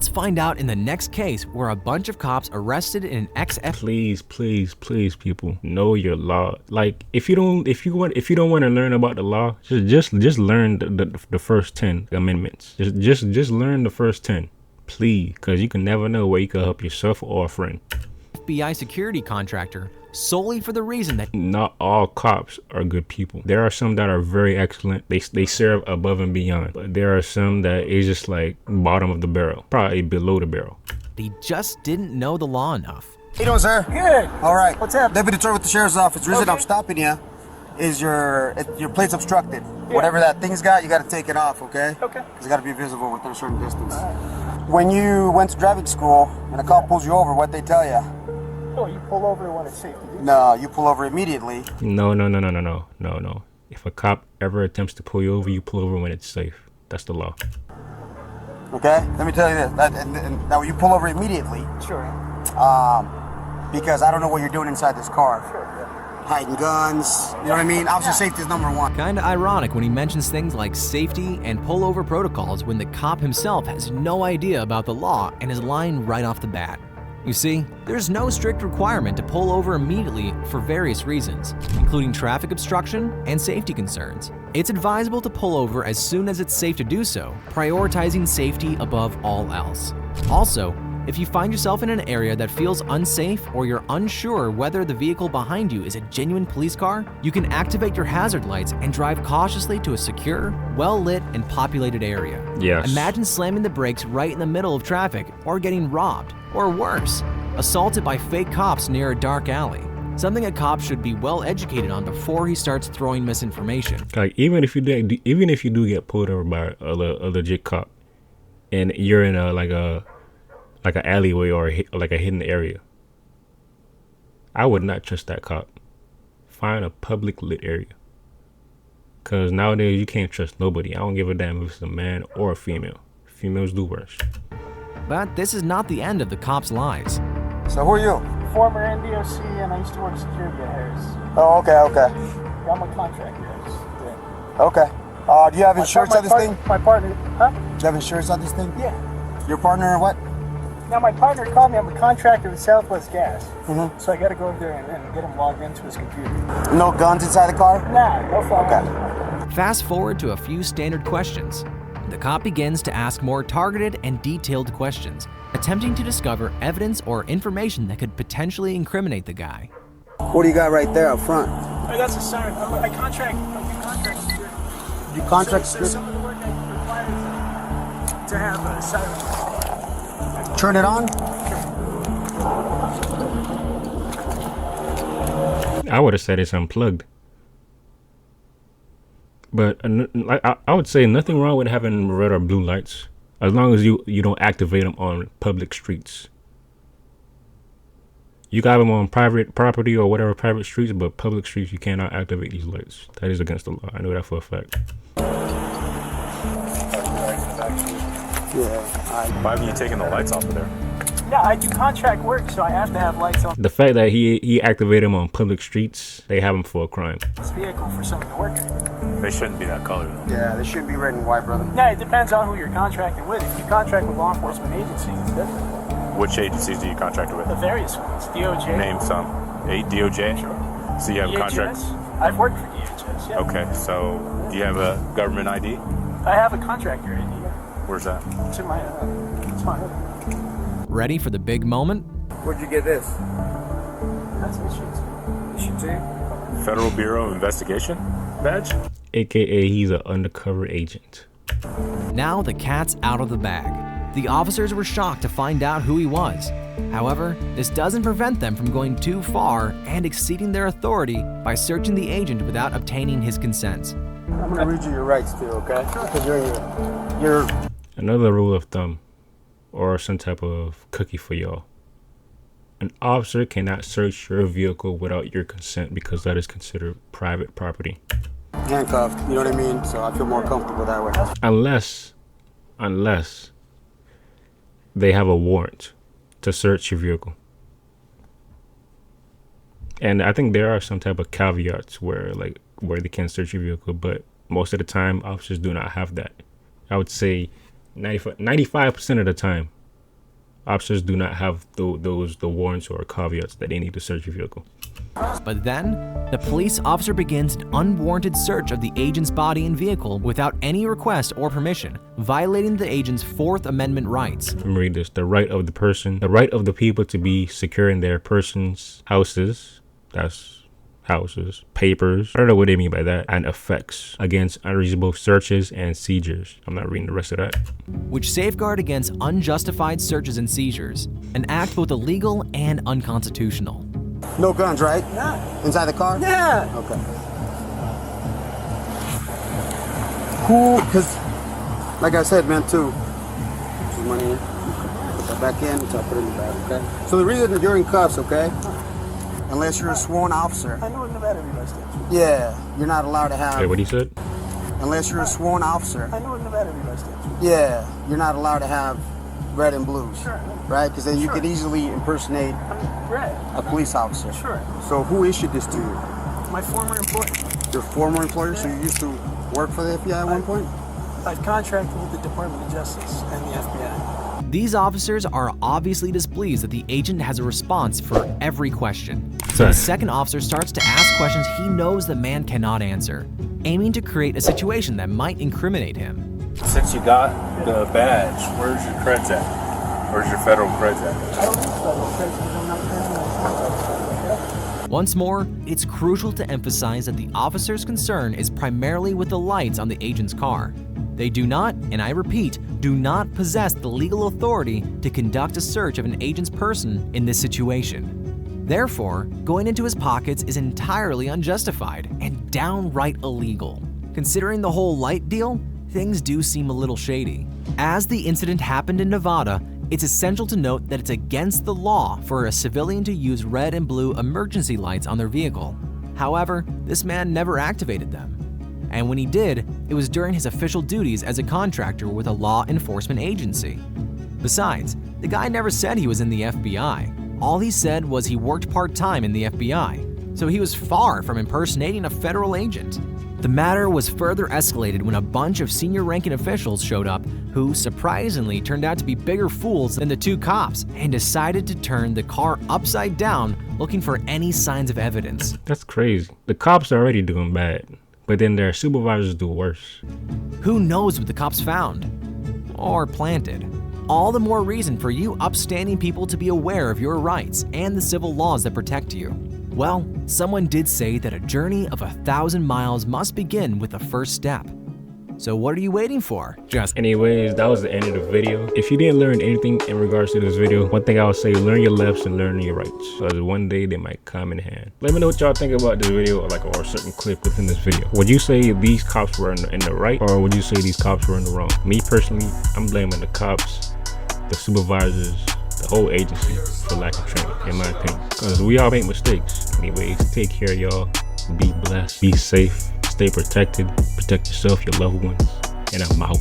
Let's find out in the next case where a bunch of cops arrested an Please, people, know your law. Like, if you don't want to learn about the law, just learn the first 10 amendments. Just learn the first 10, please, because you can never know where you can help yourself or a friend. FBI security contractor solely for the reason that not all cops are good people. There are some that are very excellent. They serve above and beyond. But there are some that is just like bottom of the barrel, probably below the barrel. he just didn't know the law enough. How you doing, sir? Good. All right. What's up? Deputy Turner with the Sheriff's Office. The reason Okay. I'm stopping you is your plate's obstructed. Yeah. Whatever that thing's got, you got to take it off, okay? Okay. Because it got to be visible within a certain distance. When you went to driving school and a cop pulls you over, what'd they tell you? Oh, you pull over when it's safe to do. No, you pull over immediately. No. If a cop ever attempts to pull you over, you pull over when it's safe. That's the law. Okay? Let me tell you this. And now, you pull over immediately Sure. because I don't know what you're doing inside this car. Sure. Yeah. Hiding guns. You know what I mean? Officer safety is number one. Kinda ironic when he mentions things like safety and pullover protocols when the cop himself has no idea about the law and is lying right off the bat. You see, there's no strict requirement to pull over immediately for various reasons, including traffic obstruction and safety concerns. It's advisable to pull over as soon as it's safe to do so, prioritizing safety above all else. Also, if you find yourself in an area that feels unsafe or you're unsure whether the vehicle behind you is a genuine police car, you can activate your hazard lights and drive cautiously to a secure, well-lit, and populated area. Yes. Imagine slamming the brakes right in the middle of traffic or getting robbed, or worse, assaulted by fake cops near a dark alley. Something a cop should be well educated on before he starts throwing misinformation. Like, even if you do get pulled over by a legit cop, and you're in like an alleyway or like a hidden area, I would not trust that cop. Find a public lit area, cause nowadays you can't trust nobody. I don't give a damn if it's a man or a female. Females do worse. But this is not the end of the cop's lies. So who are you? Former NDOC, and I used to work security at Harris. Oh, okay. Yeah, I'm a contractor. I just, yeah. Okay. Do you have insurance on this thing? My partner, huh? Do you have insurance on this thing? Yeah. Your partner or what? Now my partner called me. I'm a contractor with Southwest Gas, Mm-hmm. so I got to go over there and get him logged into his computer. No guns inside the car? Nah, no phone. Okay. Fast forward to a few standard questions. The cop begins to ask more targeted and detailed questions, attempting to discover evidence or information that could potentially incriminate the guy. What do you got right there up front? Oh, that's a siren. I contract security. You contract So security? some of the work I require to have a siren. Turn it on? I would have said it's unplugged. But I would say nothing wrong with having red or blue lights, as long as you don't activate them on public streets. You got them on private property or whatever private streets, but public streets you cannot activate these lights. That is against the law. I know that for a fact. Yeah. Why haven't you taken the lights off of there? Yeah, I do contract work, so I have to have lights on The fact that he activated them on public streets, they have him for a crime. this vehicle for some of the work I do. They shouldn't be that color though. Yeah, they shouldn't be red and white, brother. Yeah, it depends on who you're contracting with. If you contract with law enforcement agencies, it's different. Which agencies do you contract with? The various ones. DOJ. Name some. DOJ? Sure. So you have a contract? DHS. I've worked for DHS, yeah. Okay, so do you have a government ID? I have a contractor ID. Yeah. Where's that? It's in my, it's my hood. Ready for the big moment? Where'd you get this? That's what she's. Issue two? Federal Bureau of Investigation badge? AKA he's an undercover agent. Now the cat's out of the bag. The officers were shocked to find out who he was. However, this doesn't prevent them from going too far and exceeding their authority by searching the agent without obtaining his consent. I'm gonna read you your rights too, okay? Because you're Another rule of thumb, or some type of cookie for y'all. An officer cannot search your vehicle without your consent because that is considered private property. handcuffed, you know what I mean? So I feel more comfortable that way. Unless they have a warrant to search your vehicle. And I think there are some type of caveats where they can search your vehicle, but most of the time officers do not have that. I would say 95% of the time officers do not have the warrants or caveats that they need to search your vehicle. But then, the police officer begins an unwarranted search of the agent's body and vehicle without any request or permission, violating the agent's Fourth Amendment rights. Let me read this. The right of the person, the right of the people to be secure in their persons, houses, that's houses, papers, I don't know what they mean by that, and effects against unreasonable searches and seizures. I'm not reading the rest of that. Which safeguard against unjustified searches and seizures, an act both illegal and unconstitutional. No guns, right? Yeah. Inside the car? Yeah. Okay. Who, because, like I said, man, too, put your money in, put that back in, which I'll put in the bag, okay? So the reason that you're in cuffs, okay, unless you're a sworn officer, I know in Nevada everybody states. yeah, you're not allowed to have, Wait, what he said? unless you're a sworn officer, I know in Nevada everybody states. yeah, you're not allowed to have red and blues, Sure. right? Because then you Sure. could easily impersonate Right. a police officer. Sure. So who issued this to you? My former employer. Your former employer? So you used to work for the FBI at one point? I've contracted with the Department of Justice and the FBI. These officers are obviously displeased that the agent has a response for every question. So the second officer starts to ask questions he knows the man cannot answer, aiming to create a situation that might incriminate him. Since you got the badge, where's your creds at? Where's your federal creds at? I don't need federal credit because I'm not paying my Once more, it's crucial to emphasize that the officer's concern is primarily with the lights on the agent's car. They do not, and I repeat, do not possess the legal authority to conduct a search of an agent's person in this situation. Therefore, going into his pockets is entirely unjustified and downright illegal. Considering the whole light deal, things do seem a little shady. As the incident happened in Nevada, it's essential to note that it's against the law for a civilian to use red and blue emergency lights on their vehicle. However, this man never activated them. And when he did, it was during his official duties as a contractor with a law enforcement agency. Besides, the guy never said he was in the FBI. All he said was he worked part-time in the FBI, so he was far from impersonating a federal agent. The matter was further escalated when a bunch of senior-ranking officials showed up who surprisingly turned out to be bigger fools than the two cops and decided to turn the car upside down looking for any signs of evidence. That's crazy. The cops are already doing bad, but then their supervisors do worse. Who knows what the cops found? Or planted? All the more reason for you upstanding people to be aware of your rights and the civil laws that protect you. Well, someone did say that a journey of 1,000 miles must begin with the first step. So what are you waiting for? Anyways, that was the end of the video. If you didn't learn anything in regards to this video, one thing I would say, learn your lefts and learn your rights, because one day they might come in hand. Let me know what y'all think about this video, or a certain clip within this video. Would you say these cops were in the right, or would you say these cops were in the wrong? Me personally, I'm blaming the cops, the supervisors, the whole agency for lack of training, in my opinion. Because we all make mistakes. Anyways, take care, y'all. Be blessed, be safe, stay protected, protect yourself, your loved ones, and I'm out.